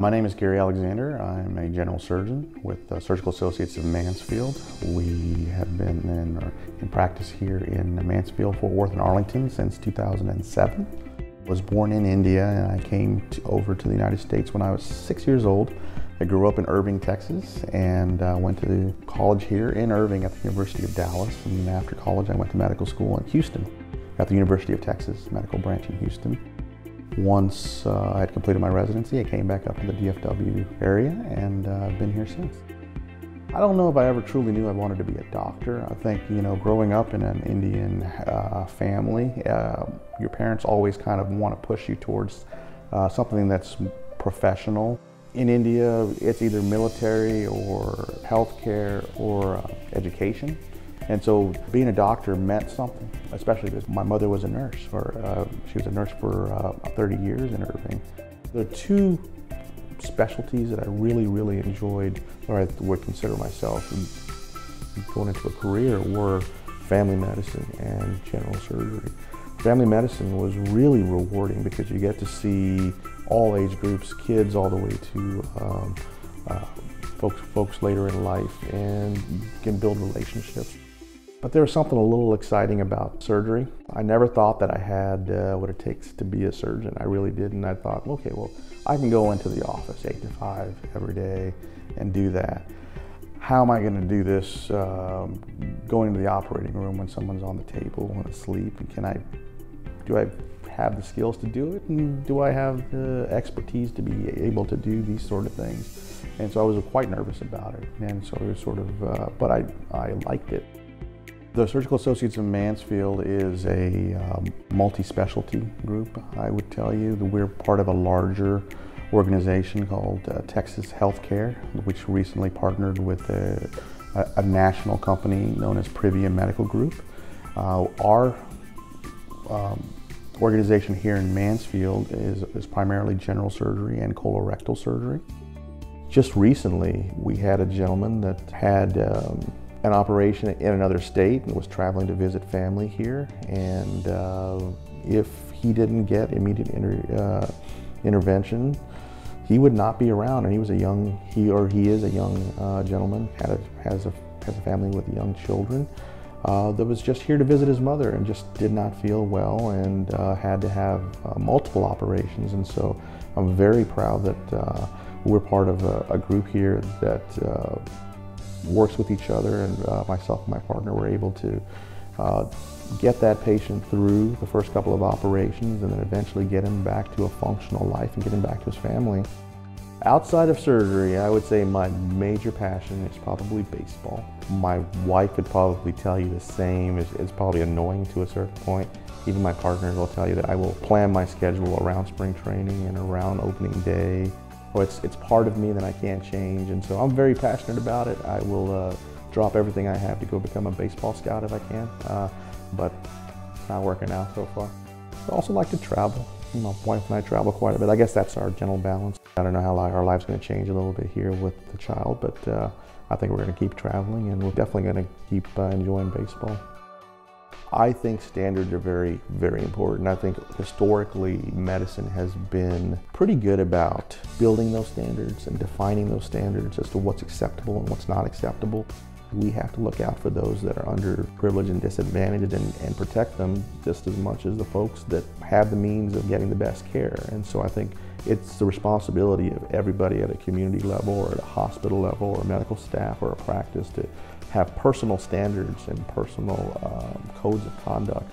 My name is Gary Alexander. I'm a general surgeon with Surgical Associates of Mansfield. We have been in practice here in Mansfield, Fort Worth, and Arlington since 2007. I was born in India and I came over to the United States when I was 6 years old. I grew up in Irving, Texas, and went to college here in Irving at the University of Dallas. And after college, I went to medical school in Houston at the University of Texas, medical branch in Houston. Once I had completed my residency, I came back up to the DFW area and I've been here since. I don't know if I ever truly knew I wanted to be a doctor. I think, growing up in an Indian family, your parents always kind of want to push you towards something that's professional. In India, it's either military or healthcare or education. And so being a doctor meant something, especially because my mother was a nurse, she was a nurse for 30 years in Irving. There are two specialties that I really enjoyed, or I would consider myself going into a career, were family medicine and general surgery. Family medicine was really rewarding because you get to see all age groups, kids all the way to folks later in life, and you can build relationships. But there was something a little exciting about surgery. I never thought that I had what it takes to be a surgeon. I really didn't. I thought, okay, well, I can go into the office 8 to 5 every day and do that. How am I going to do this going to the operating room when someone's on the table and asleep? And do I have the skills to do it? And do I have the expertise to be able to do these sort of things? And so I was quite nervous about it. And so it was sort of, but I liked it. The Surgical Associates of Mansfield is a multi-specialty group. I would tell you that we're part of a larger organization called Texas Healthcare, which recently partnered with a national company known as Privia Medical Group. Our organization here in Mansfield is primarily general surgery and colorectal surgery. Just recently, we had a gentleman that had an operation in another state and was traveling to visit family here, and if he didn't get immediate intervention, he would not be around. And he is a young gentleman, has a family with young children, that was just here to visit his mother and just did not feel well and had to have multiple operations. And so I'm very proud that we're part of a group here that works with each other, and myself and my partner were able to get that patient through the first couple of operations and then eventually get him back to a functional life and get him back to his family. Outside of surgery, I would say my major passion is probably baseball. My wife would probably tell you the same. It's probably annoying to a certain point. Even my partners will tell you that I will plan my schedule around spring training and around opening day. Well, it's part of me that I can't change, and so I'm very passionate about it. I will drop everything I have to go become a baseball scout if I can, but it's not working out so far. I also like to travel. My wife and I travel quite a bit. I guess that's our general balance. I don't know how our life's going to change a little bit here with the child, but I think we're going to keep traveling, and we're definitely going to keep enjoying baseball. I think standards are very important. I think historically medicine has been pretty good about building those standards and defining those standards as to what's acceptable and what's not acceptable. We have to look out for those that are underprivileged and disadvantaged and protect them just as much as the folks that have the means of getting the best care. And so I think it's the responsibility of everybody at a community level or at a hospital level or medical staff or a practice to have personal standards and personal codes of conduct.